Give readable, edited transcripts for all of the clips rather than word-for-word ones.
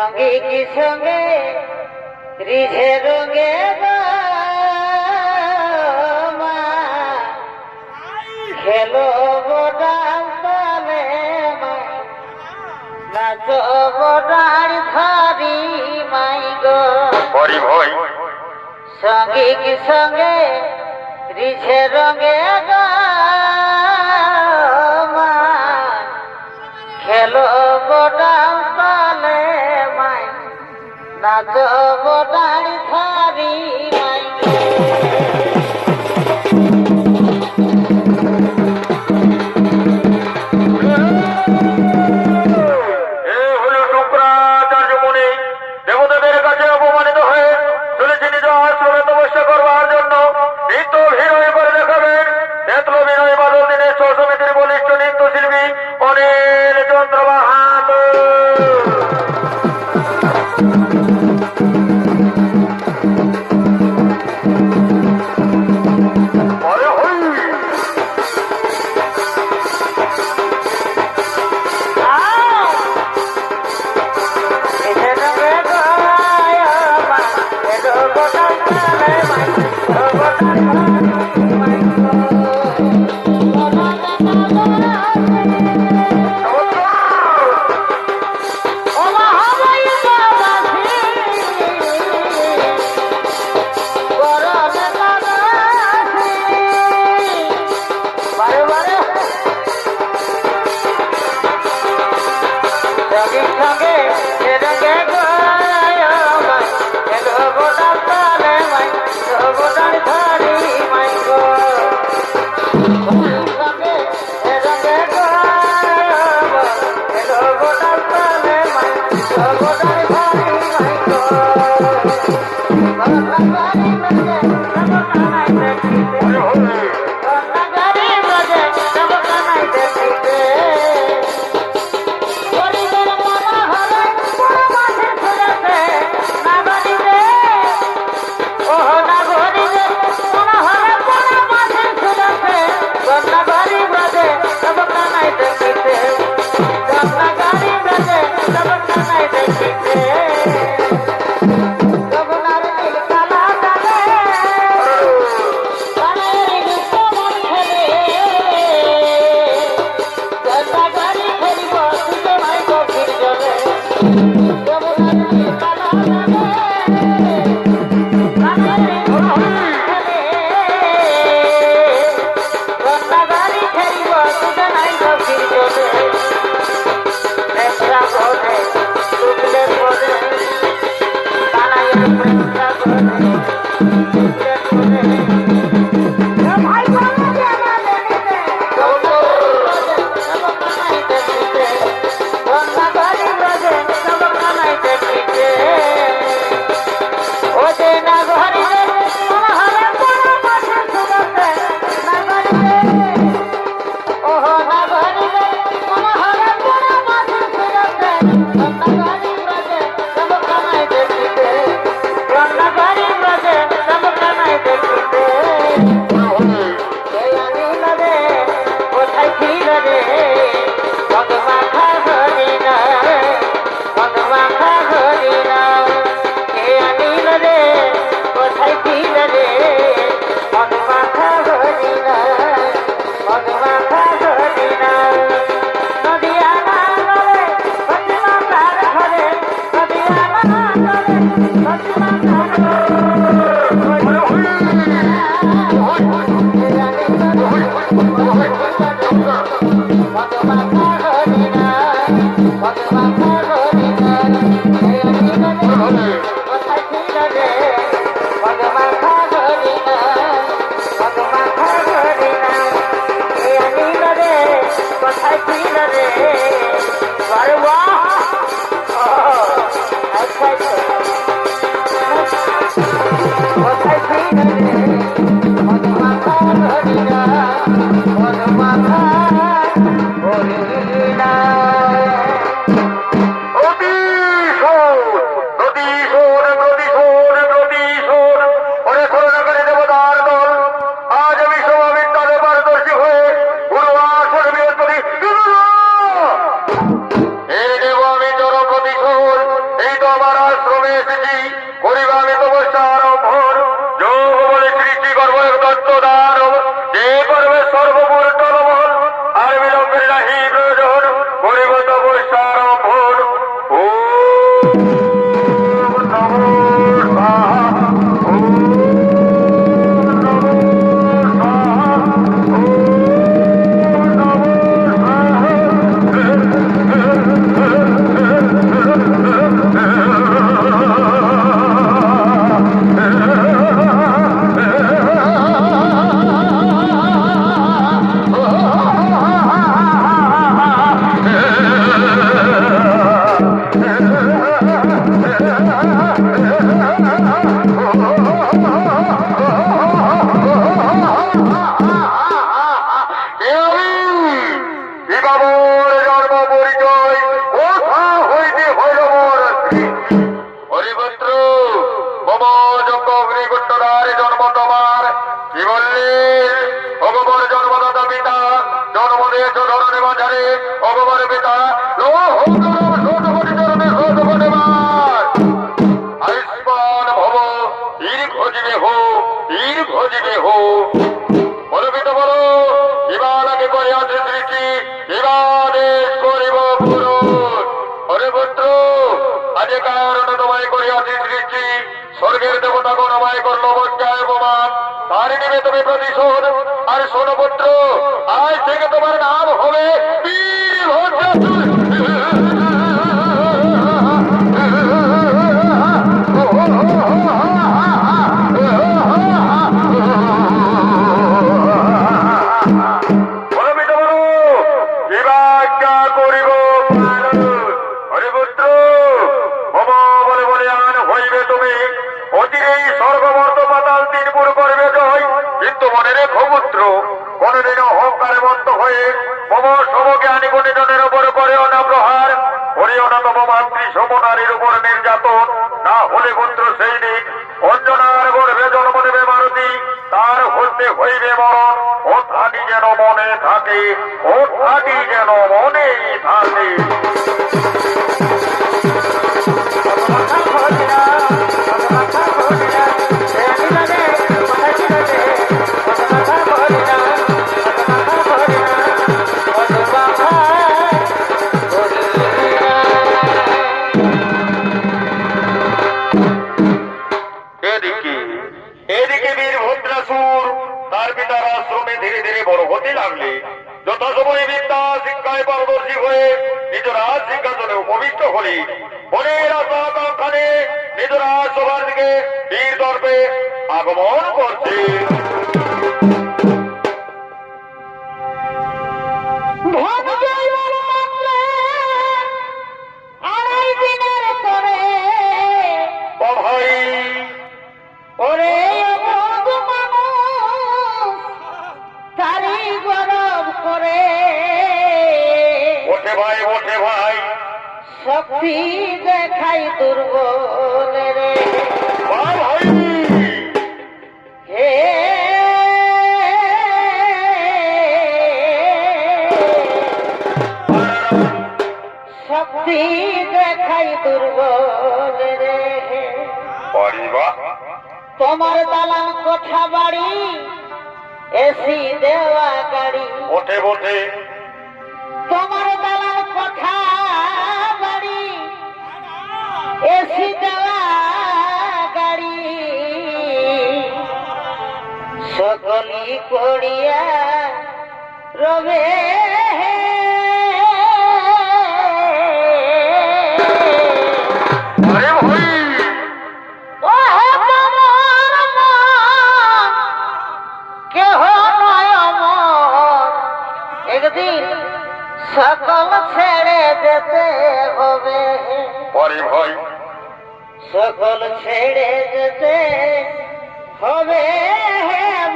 সঙ্গে কি সঙ্গে রিঝে রঙে খেলো গোডাল তালে নাচো গোডাল ধরি মাই গো সঙ্গে কি সঙ্গে রিঝে রঙে খেলো গোডাল তালে মাই নাচো গোডাল ধরি মাই স্বর্গের দেবতাগণ আমায় করল বজ্ঞায় অপমান, তার নিবে তুমি প্রতিশোধ। আর শোনো পুত্র, আজ থেকে তোমার নাম হবে বীরভদ্রাসুর। কোনদিন অহংকারে বন্ধ হয়ে মম সমজ্ঞানী গুণীজনের উপর করেও না প্রহার, করিও না তব মাতৃ সমনারীর উপর নির্যাতন। না হলে পুত্র সেই দিন অঞ্জনার গর্ভে জন্ম দেবে মারুতি, তার হইতে হইবে মরণ। ও থাকি যেন মনে থাকে, ও থাকি যেন মনে থাকে। এদিকে বীরভদ্রাসুর তার পিতার আশ্রমে ধীরে ধীরে বড় হতে লাগলে, যথাসময়ে বিদ্যা শিক্ষায় পারদর্শী হয়ে নিজ রাজ সিংহাসনে উপবিষ্ট হলে, বনের আকাঙ্ক্ষানে নিজ রাজসভার দিকে বীর দর্পে আগমন করছে। শক্তি দেখাই দুর্বল রে হে, শক্তি দেখাই দুর্বল রে। তোমার দালান কোঠা বাড়ি, এসি দেওয়া গাড়ি, ওঠে ওঠে তোমার দালান কোঠা বাড়ি, এসি দেওয়া গাড়ি, সকলি করিয়া রবে একদিন সকল ছেড়ে যেতে হবে। পরে ভয় সকল ছেড়ে যেতে হবে,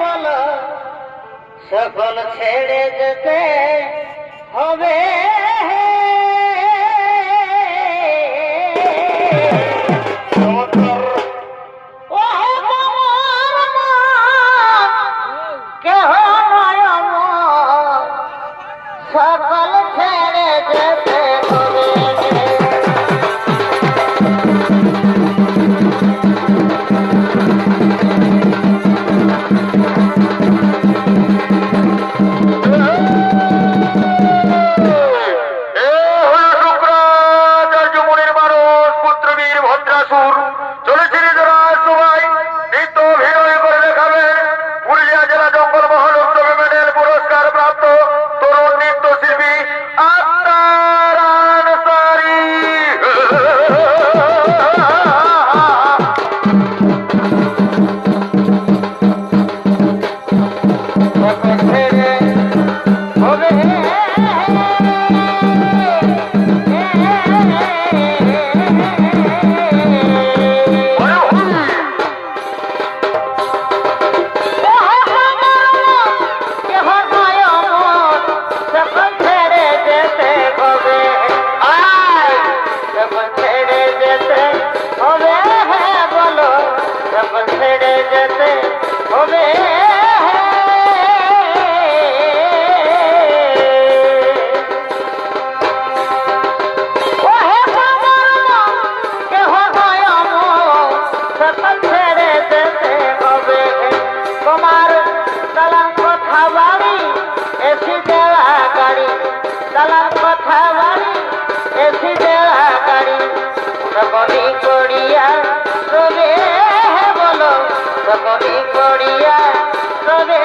বলো সকল ছেড়ে যেতে হবে। সকল ছেড়ে যেতে হবে। সকলি করিয়া তবে বলো সকলি করিয়া তবে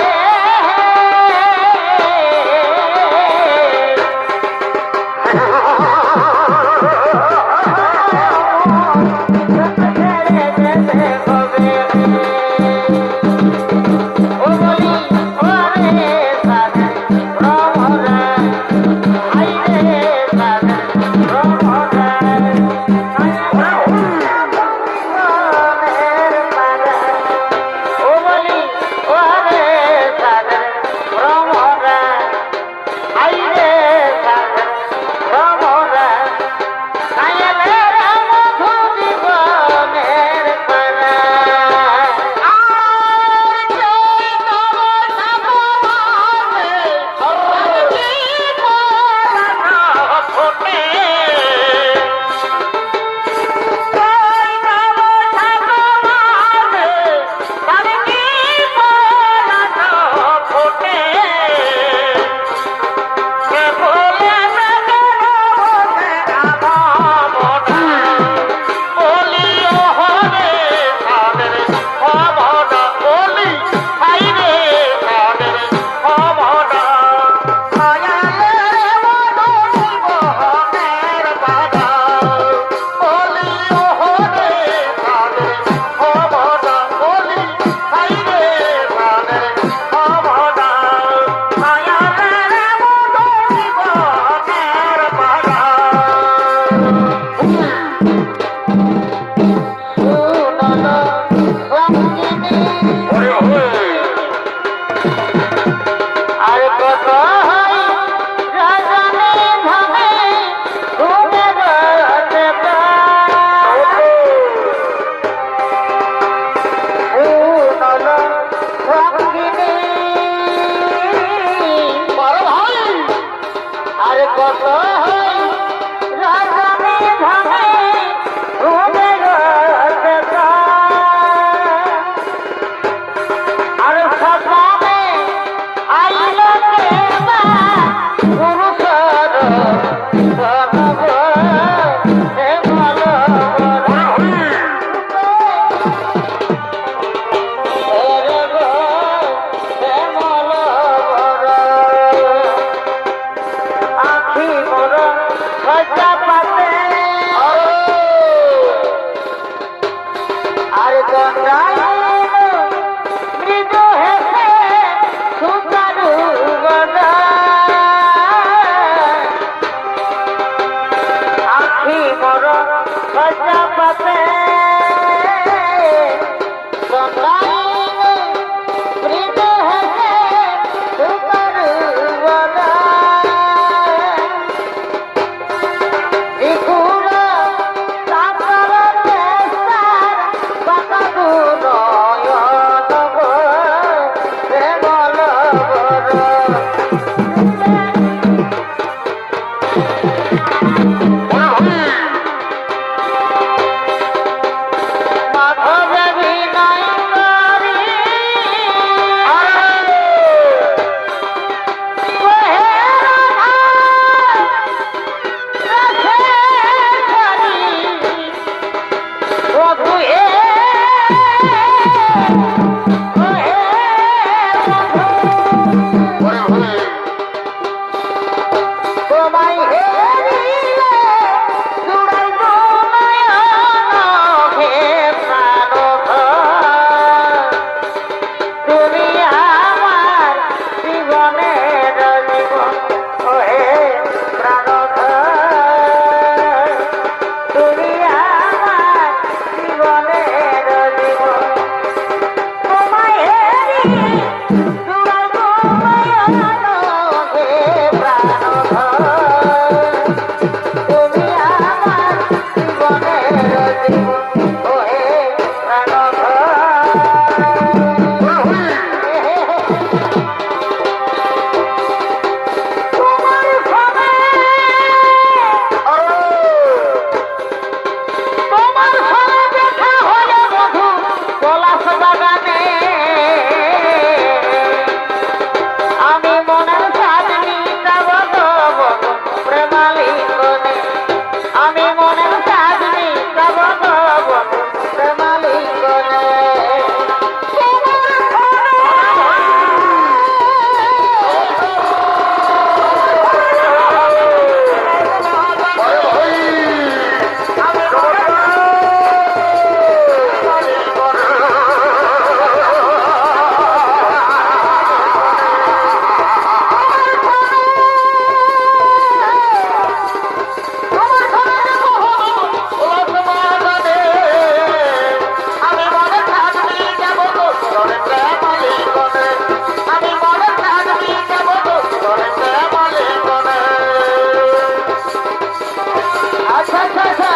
আচ্ছা আচ্ছা আচ্ছা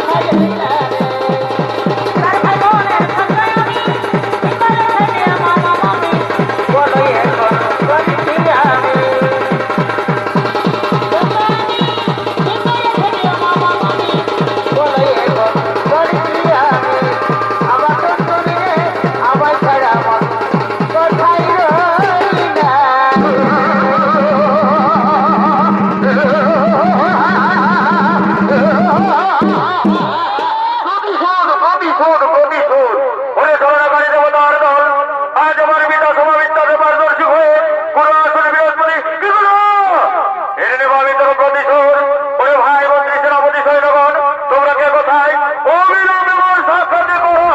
কোথায় রইলা রে তার ভাই বোনের সঙ্গে আমি বিপদে ফেলে মামা মামি বলো এখন করিছি আমি বলো এখন করিছি আমি আমার তো শুনে আমার ছাড়া আমার কোথায় রইলা প্রতিশোধ ওরে ধরনাকারী দেবতার দল আজ আমার বিধানসভা বিদ্যাসভার দর্শক হয়ে পুরো আসলে বৃহস্পতি কি বলো এর নেব আমি তোর প্রতিশোধ ওরে ভাই মন্ত্রী সেনাপতি সৈন্যগণ তোমরা কে কোথায় অবিলম্বে মোর সাক্ষাৎ করো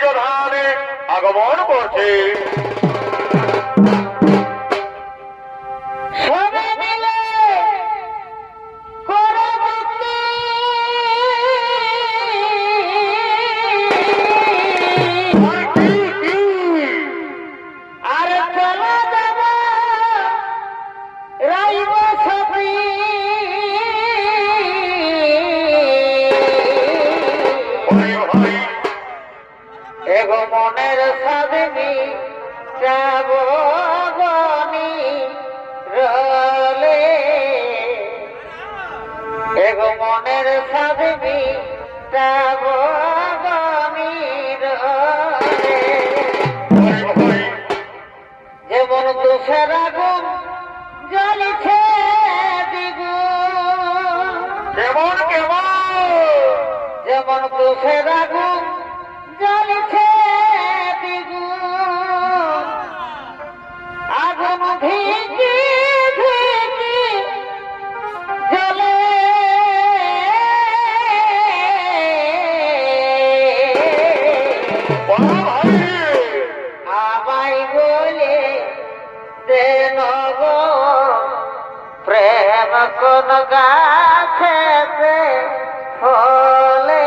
নিজ ধানে আগমন করছে। সবে মিলে করে মুক্তি, আর চলে যাব রাইব সবই। এগো মনের সাধনি যাব গনি রলে, এগো মনের সাধনি যাব গনি রলে। যেমন তুষার আগুন জ্বলিছে দ্বিগুণ, কেমন কেমন যেমন তুষার আগুন জ্বলিছে দ্বিগুণ, আগুন ভিজি ভিজি জ্বলে। আমায় বলে দেন গো প্রেম কোন গাছেতে ফলে,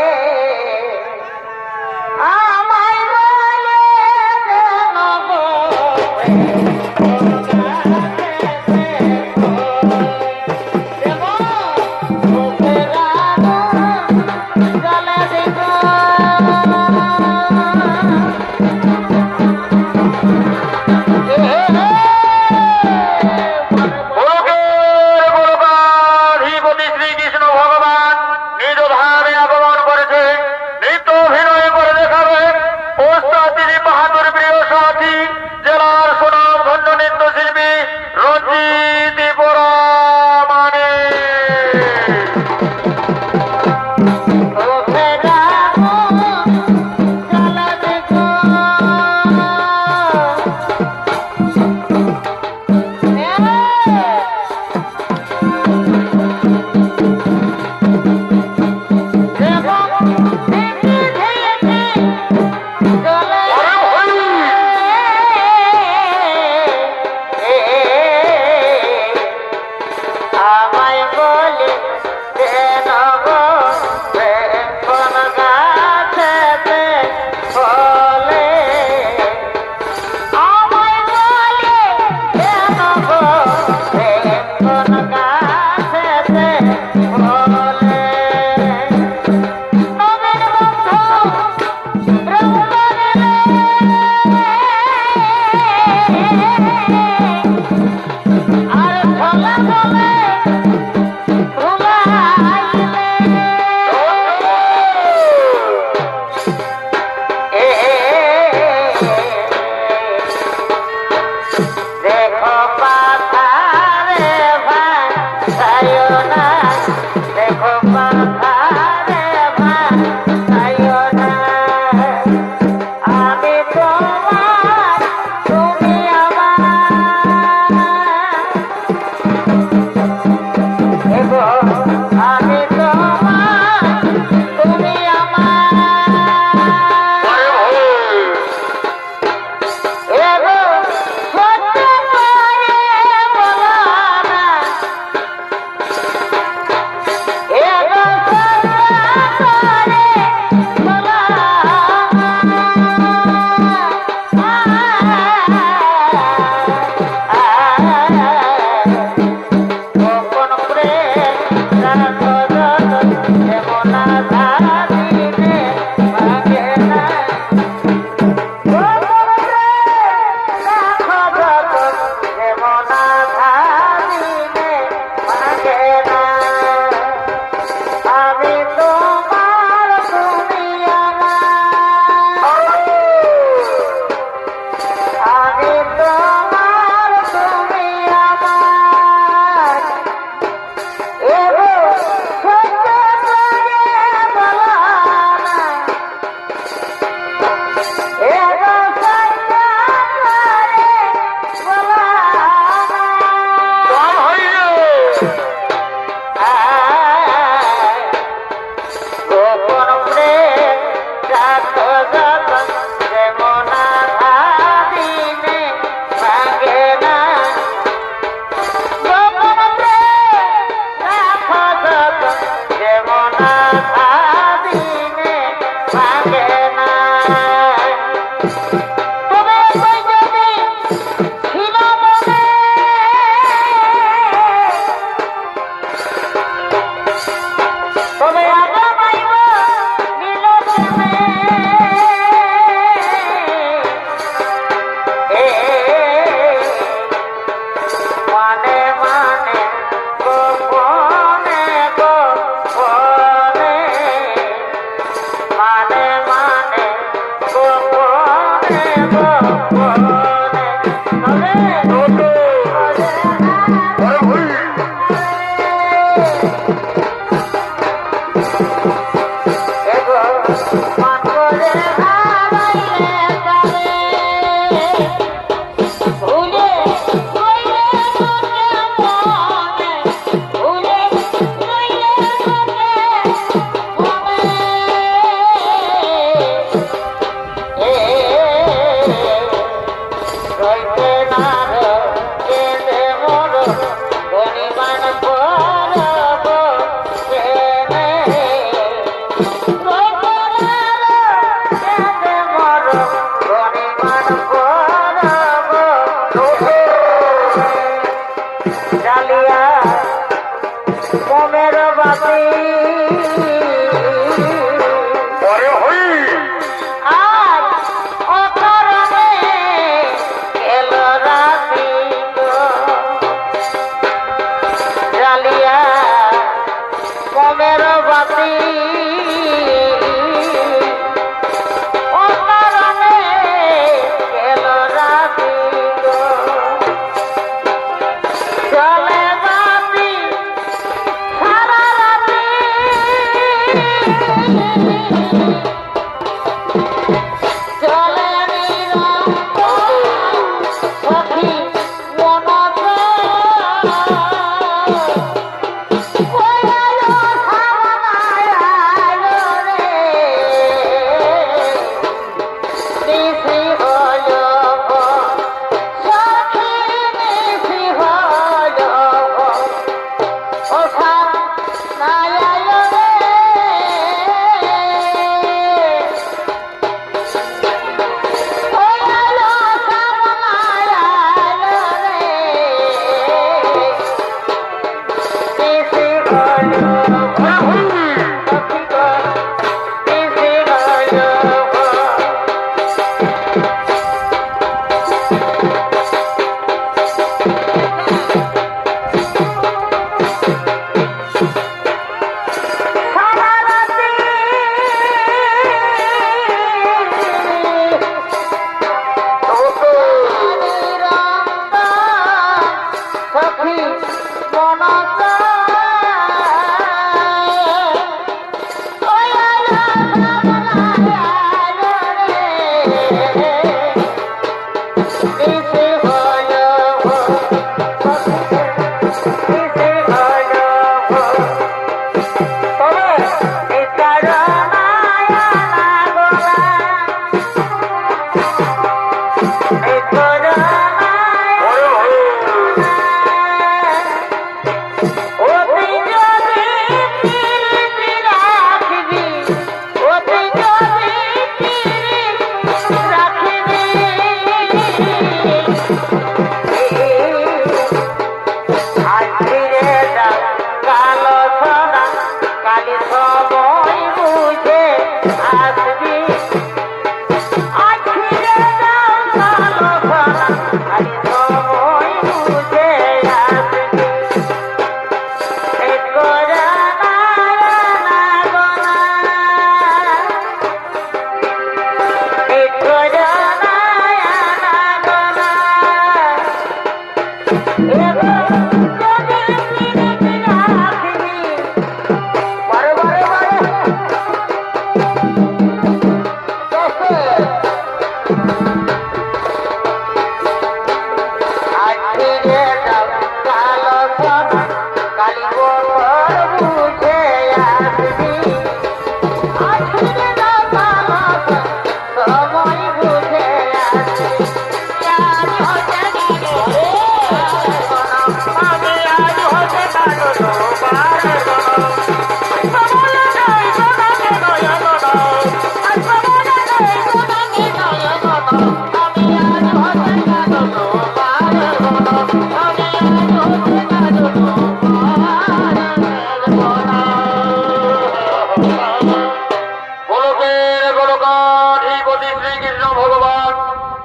জগৎপতি শ্রীকৃষ্ণ ভগবান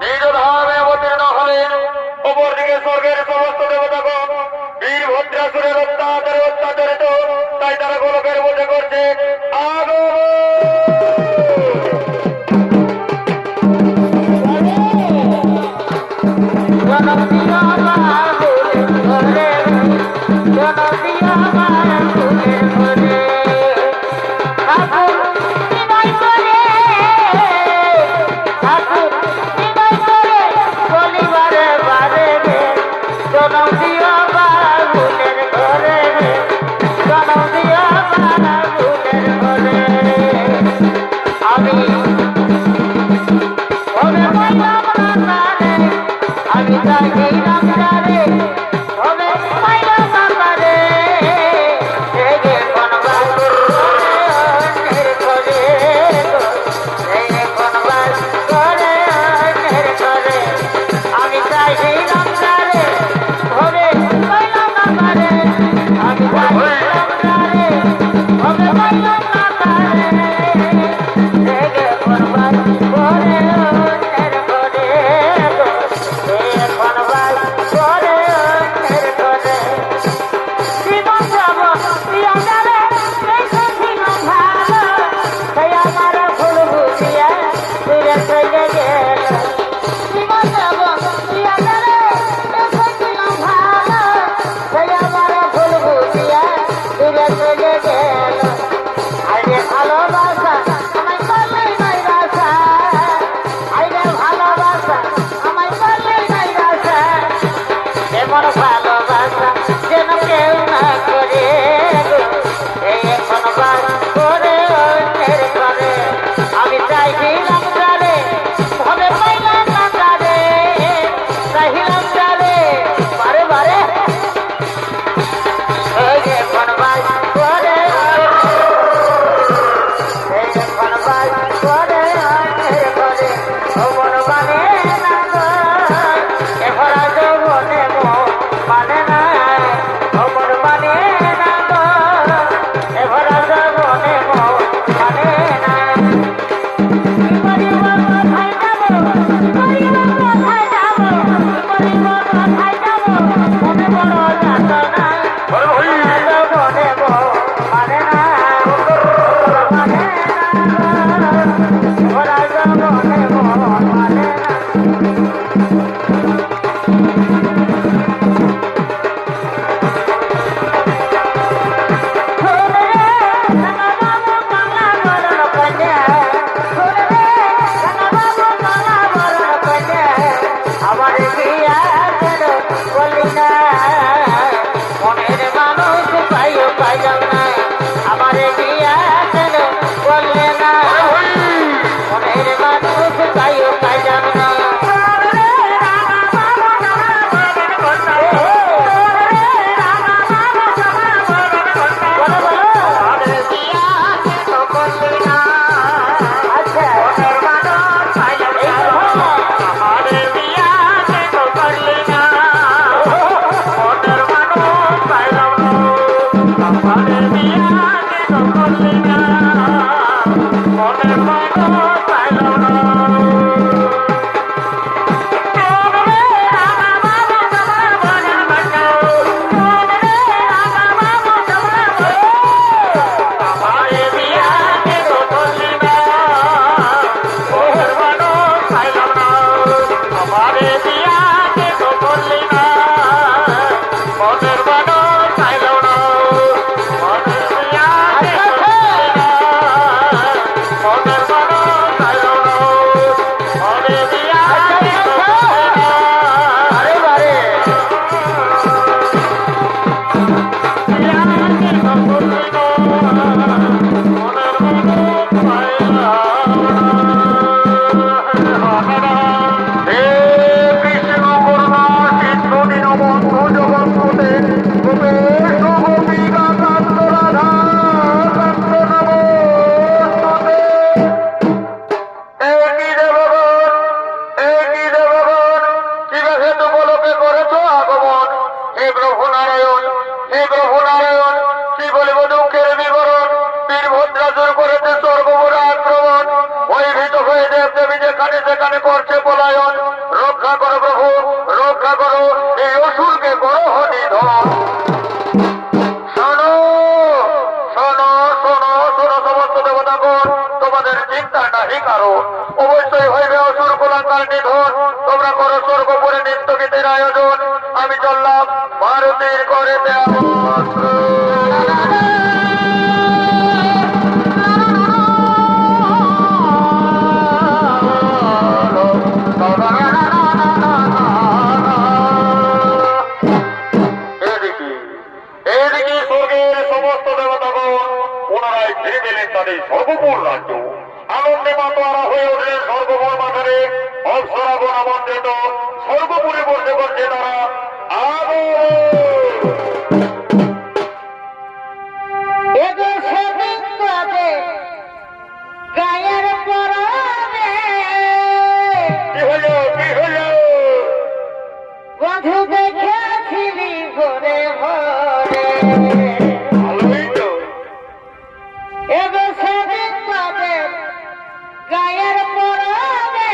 নিজ ধামে অবতীর্ণ হলেন। অপরদিকে স্বর্গের সমস্ত দেবতাগণ বীরভদ্রাসুরের অত্যাচারিত, তাই তারা গোলকের মধ্যে করছে আগমন। জনপ্রিয় বাবুলের ঘরে, জনপ্রিয় বাবুলের ঘরে, ঠাকুর বিনয় করে, ঠাকুর বিনয় করে, বলিবারে বারে রে, জনপ্রিয় বাবুলের ঘরে রে, জনপ্রিয় বাবুলের ঘরে। যেখানে যেখানে করছে পলায়ন, রক্ষা করো প্রভু, রক্ষা করো, এই অসুরকে করো নিধন। শোনো শোনো শোনো শোনো সমস্ত দেবতাগণ, তোমাদের চিন্তা নাহি কারো, অবশ্যই হইবে অসুর কুলাঙ্গার নিধন। তোমরা করো স্বর্গপুরে নিত্য গীতের আয়োজন। আমি চললাম ভারতীর করে এদিকে স্বর্গের সমস্ত দেবতাগণ পুনরায় ফিরে গেলেন তাদের সর্বপুর রাজ্য। আনন্দে মাতোয়ারা হয়ে উঠলেন সর্বপুর মাথারে। অপ্সরাগণ আমন্ত্রিত সর্বপুরে বসে বসে তারা গায়ের পরনে কি হলো কি হলো? বধূ দেখেছিলি ভরে ভরে, ভালোই তো। এগো সেদিন তাদের গায়ের পরনে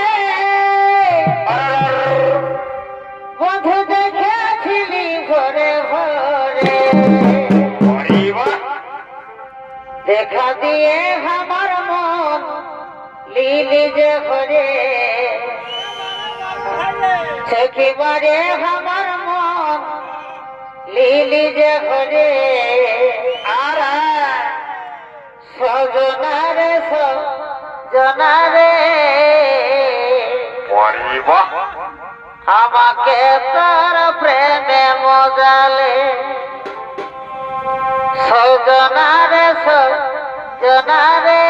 বধূ দেখেছিলি ভরে ভরে। দেখা দিয়ে আমার মন লিলি যে ভরে, সখিবারে আমার মন লিলি যে ভরে। আর সজনারে সজনারে আমাকে তোর প্রেমে মজালে। সজনারে সজনারে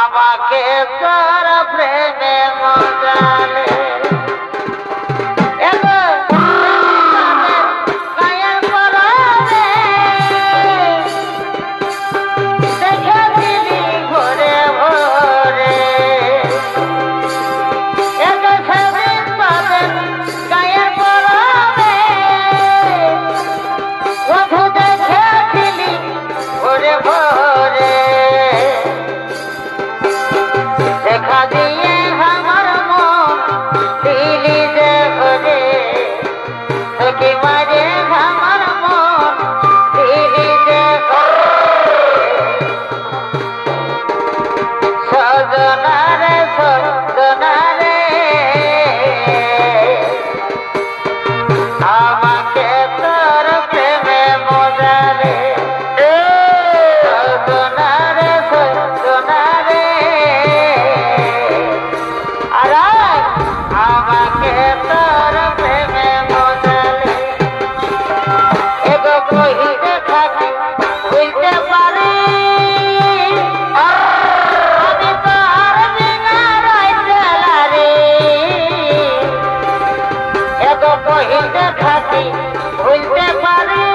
আমাকে তোর প্রেমে মজালে। দেখা দিয়ে আমার মন দিলি যে ভরে, সখী মারে আমার মন দিলি যে সজনারে সজনারে আমাকে তোর প্রেমে মজালে। সজনারে সজনারে আমাকে তোর প্রেমে মজালে। এগো কহিতে থাকি বুঝতে পারি আমি তোর বিনা রইতে লারি। এগো কহিতে থাকি বুঝতে পারি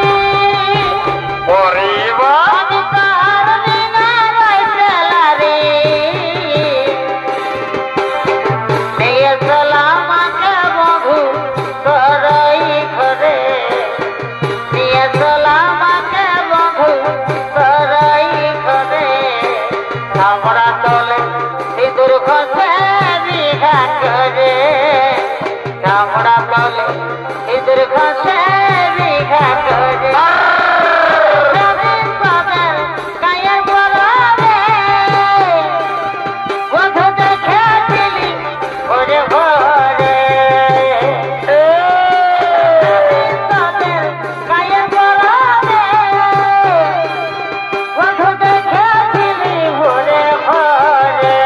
আমি তোর বিনা রইতে লারি। নিয়ে আমাকে বধূ তোরই ঘরে, নিয়ে আমাকে বধূ তোরই ঘরে। আমরা তলে সিঁদুর ঘষে বিঘা করে, আমরা তলে সিঁদুর ঘষে বিঘা করে। গায়ের বলবে বধূ দেখেছিলি ভরে ভরে। গায়ের বলবে বধূ দেখেছিলি ভরে ভরে।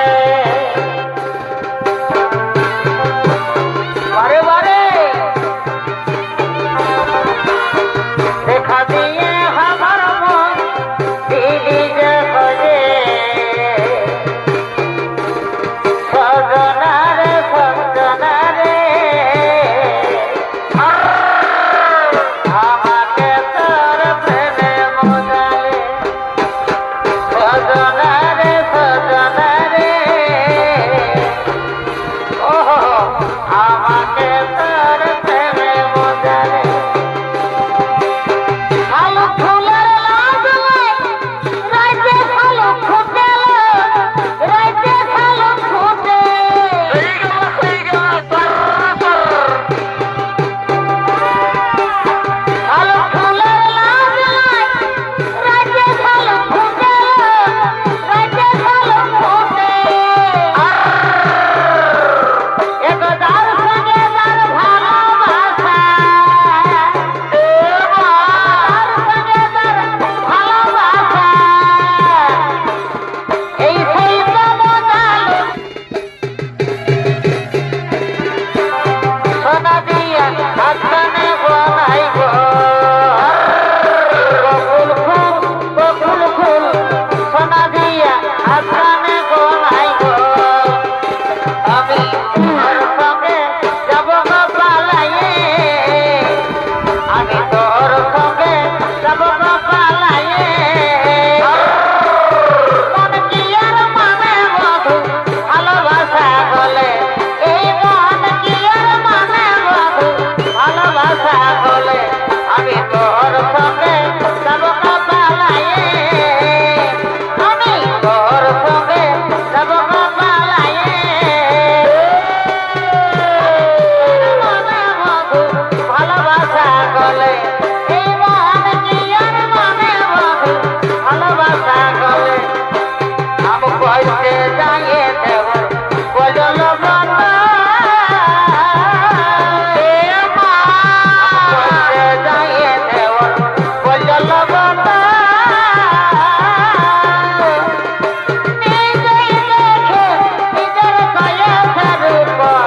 যায় দেওর বজল বাতা করতে যায় দেওর বজল বাতা নিজেই দেখে নিজের কয়েছের উপর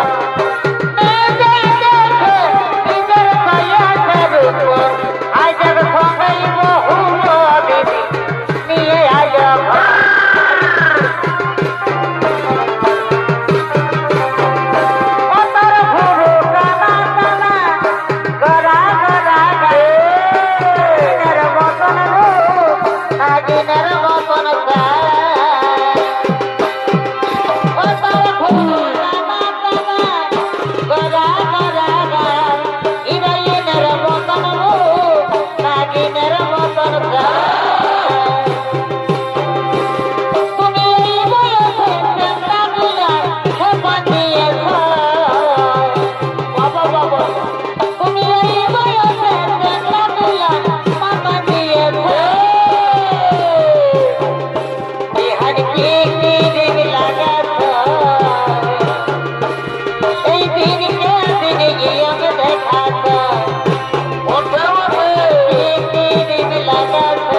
নিজেই দেখে নিজের কয়েছের উপর আজের সঙ্গেই বহুল বিধি নিয়ে আজ অতর ঘুরু টানা টানা গড়া গড়া গায়ের মতন রূপ নাগিনের মতন গায় অতর ঘুরু টানা টানা গড়া গড়া গায় হিরোইনের মতন রূপ নাগিনের মতন গায় তুমি এই বয়সে চেষ্টা দিয়া হেপন দিয়েছ বাবা বাবা তুমি এই বয়সে চেষ্টা দিয়া মাথা দিয়েছ বিহার কি দিন লাগাছ এই দিনকে দিন গিয়ে দেখাছ ওঠে ওঠে কি দিন লাগাছ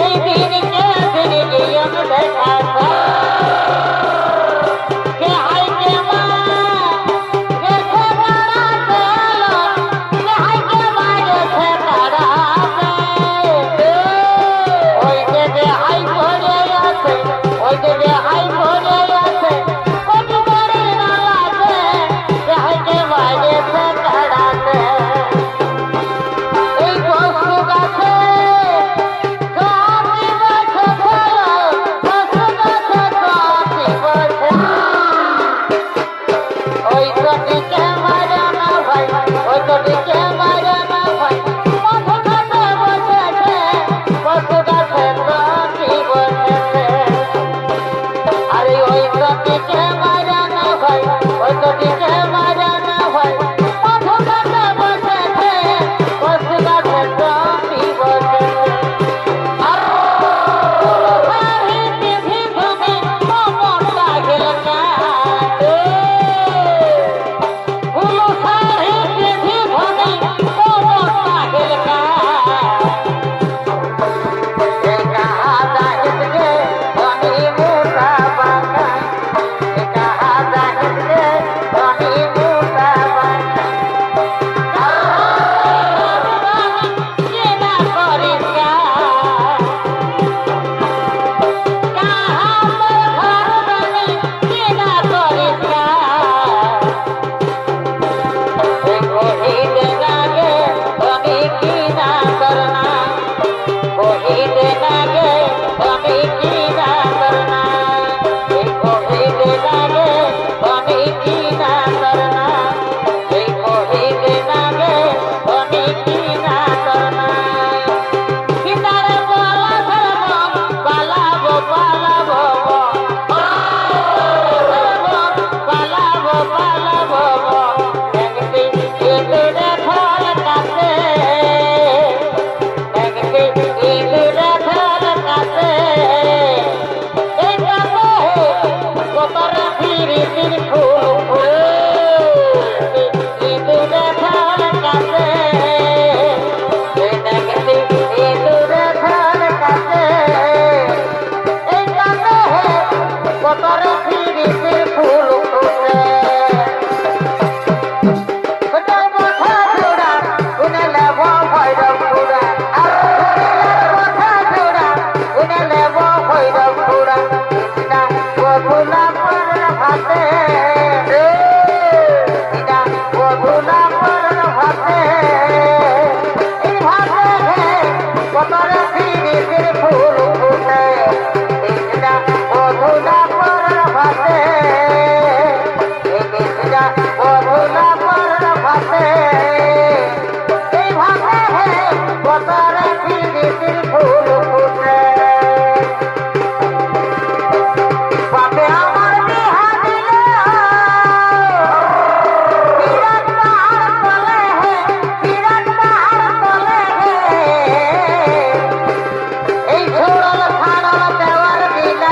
এই দিনকে দিন গিয়ে দেখাছ কে হাই কে মা কে সে বাড়াতে কে হাই কে মারে সে তাড়াতে ওই যে হাই পড়ে আছে ওই যে হাই পড়ে আছে কত বড় না লাগে কে হাই কে মারে সে তাড়াতে এই বস্তু গাছে গাছি বসে বস্তু গাছে গাছি বসে ওই তোটিকে মারে না ভাই ওই তোটিকে মারে না ভাই মধু গাছে বসেছে বস্তু গাছে গাছি বসেছে আরে ওই তোটিকে মারে না ভাই ওই তোটিকে মারে না ভাই মধু গাছে বসেছে বস্তু গাছে গাছি বসেছে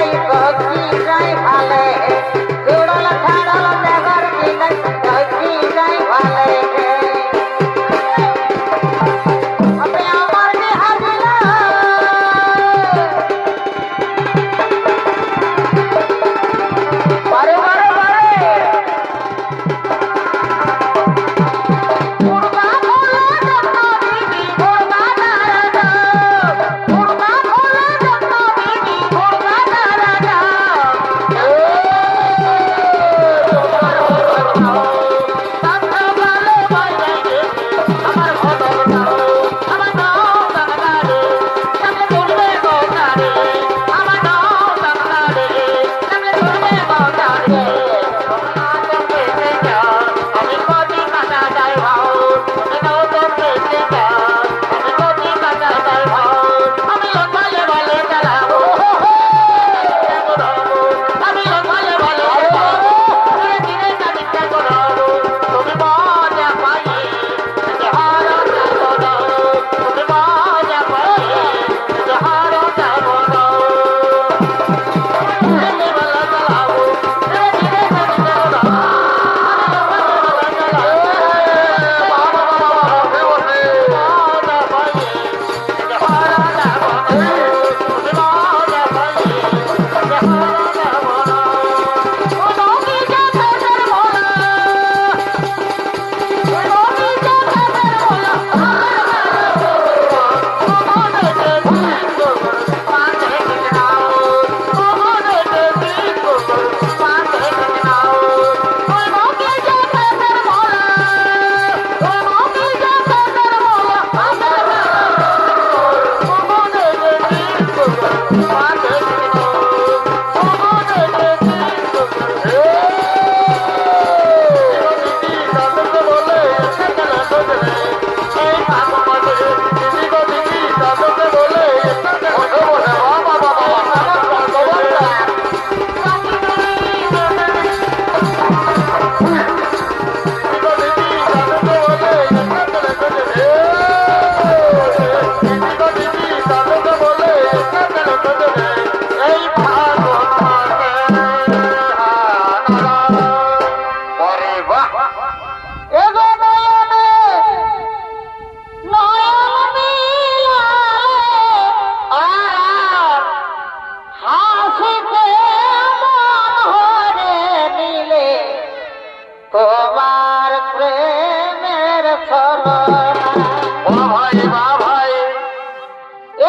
যাই কি যাই ভালে জুড়ল ছাড়ল দেবার কি যাই ভালে আপনি আমার নিহার দিলা বারে বারে বারে মুরগা ভোলে যত্ন দিবি মুরগা দাঁড়া মুরগা ভোলে যত্ন দিবি মুরগা দাঁড়া তান্ত্র বলে বাইরে আমার ভদর নাও আমার নাও দাঁড়ারে সামনে তুলবে গোটারে আমার নাও দাঁড়ারে সামনে তুলবে গোটারে আমি কটি কাটা যাই ভাও তুমি নাও তো পেতে যাও আমি কটি কাটা যাই ভাও আমি লম্বালে বলে চালাবো আমি লম্বালে বলে ধীরে ধীরে কাটিতে করাবো তুমি মজা পাই হারা যাবো না তুমি মজা পাই হারা যাবো না আমি বলে চালাবো ধীরে ধীরে কাটিতে করাবো এগো নয়নে নয়ন মিলালে আর হাসিতে মন হরে নিলে তোমার প্রেমের ছলনা ভাই বা ভাই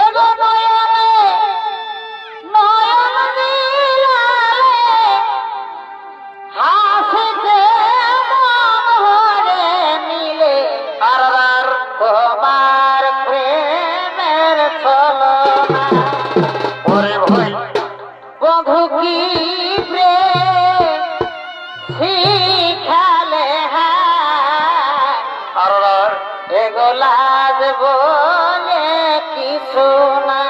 এগো নয়নে নয়ন মিলালে হাসিতে মন হরে নিলে আর তোমার প্রেমের ছলনা ওরে ভাই বধু কি প্রেম শিখালে হ্যাঁ আর এগোলাজ বলে কিছু না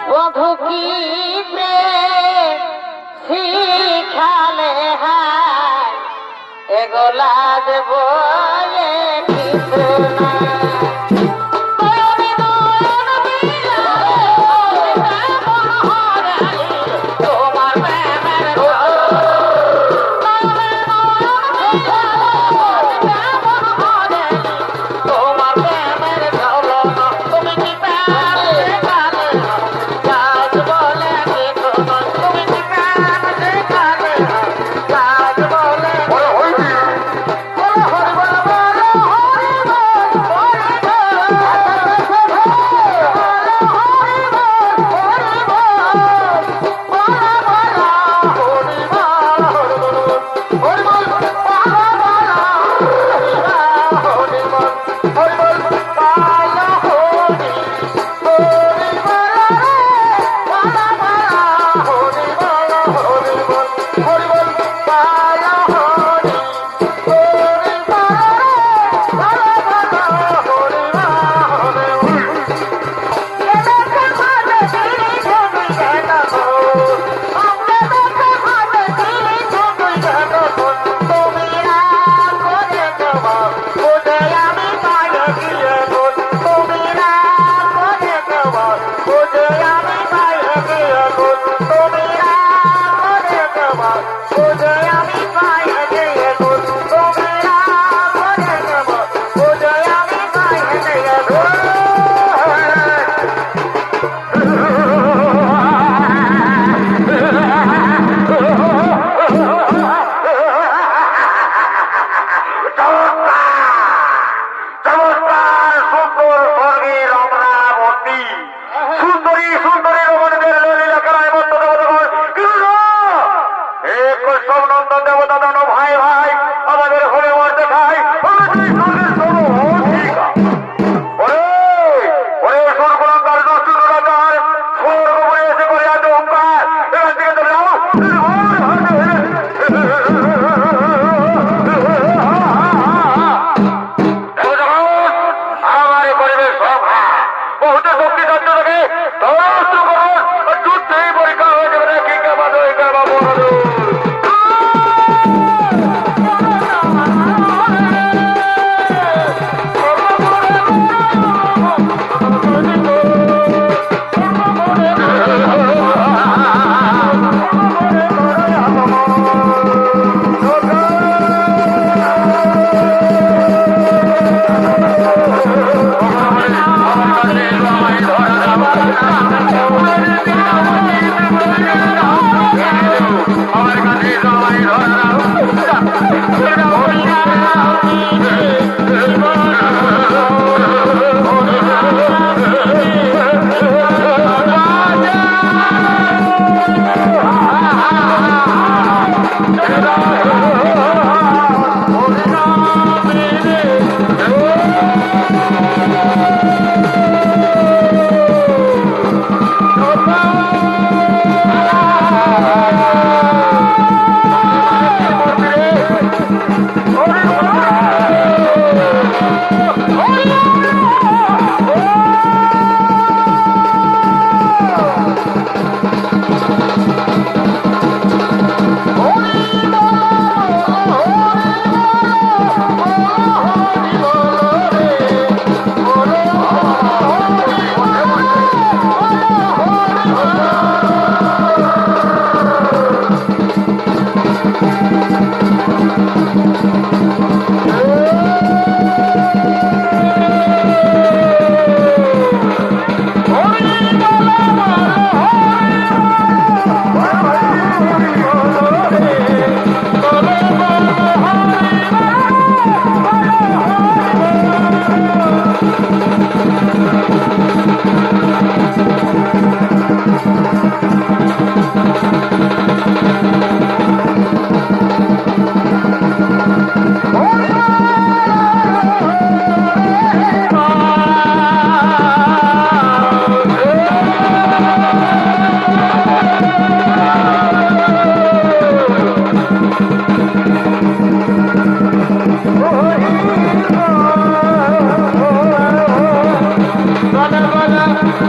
বধু কি প্রেম শিখালে হ্যাঁ এগোলাজ বলে কিছু না নয়নে নয়ন মিলালে মন হারালে তোমার প্রেমের নয়নে নয়ন মিলালে মন হারালে তোমার প্রেমের ঝলনা তুমি কি প্রেম দেখালে কাজ বলে কিছু নয় তুমি কি প্রেম দেখালে কাজ বলে ওরে হইবি বলো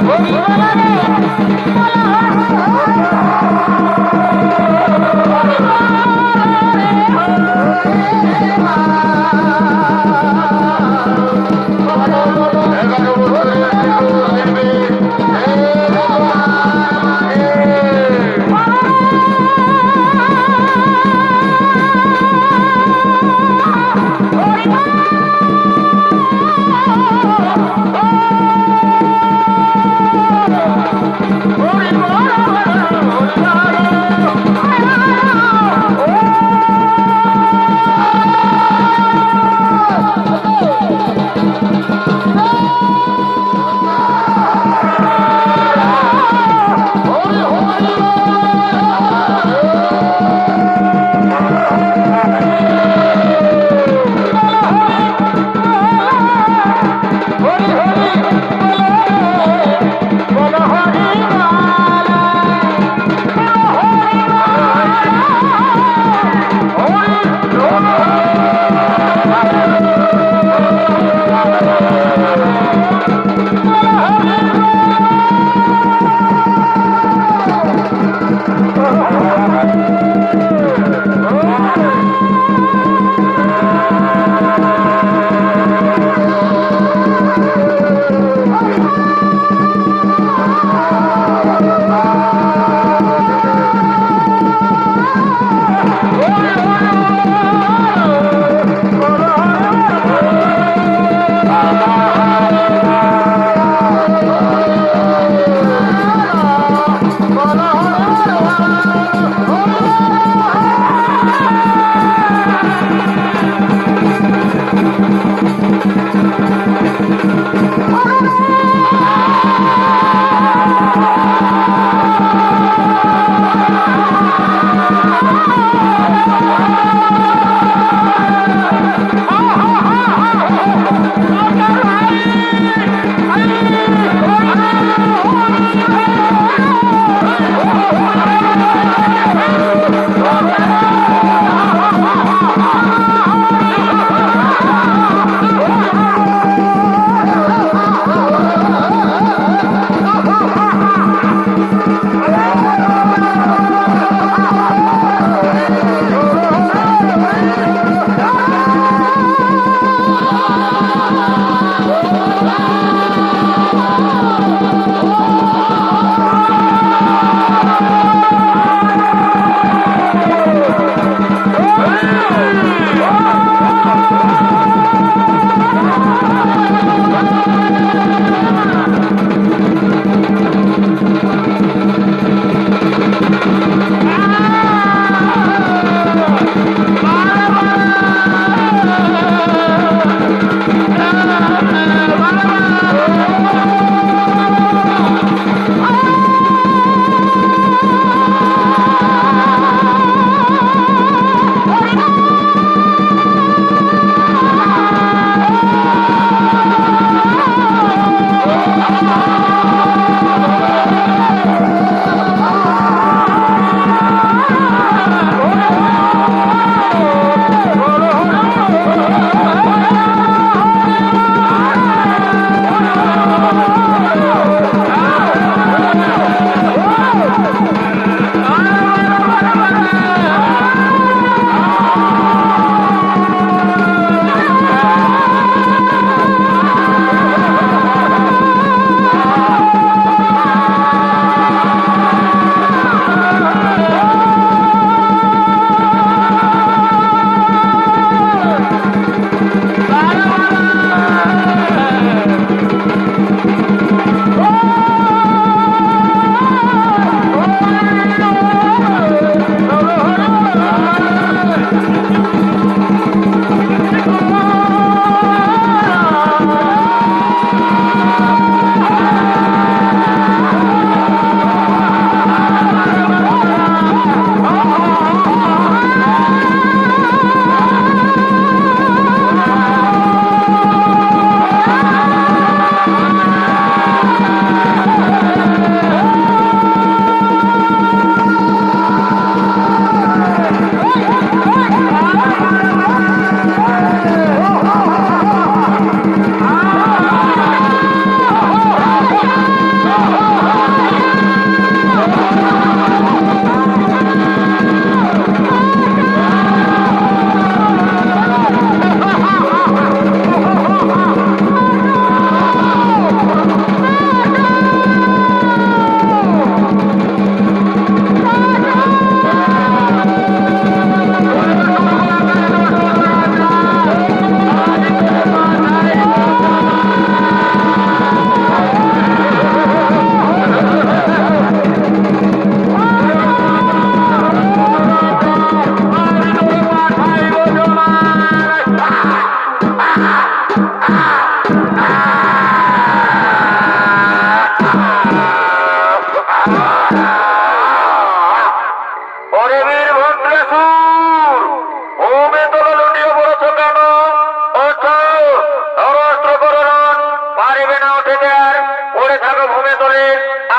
Oh,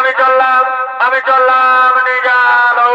আমি চললাম নিজানো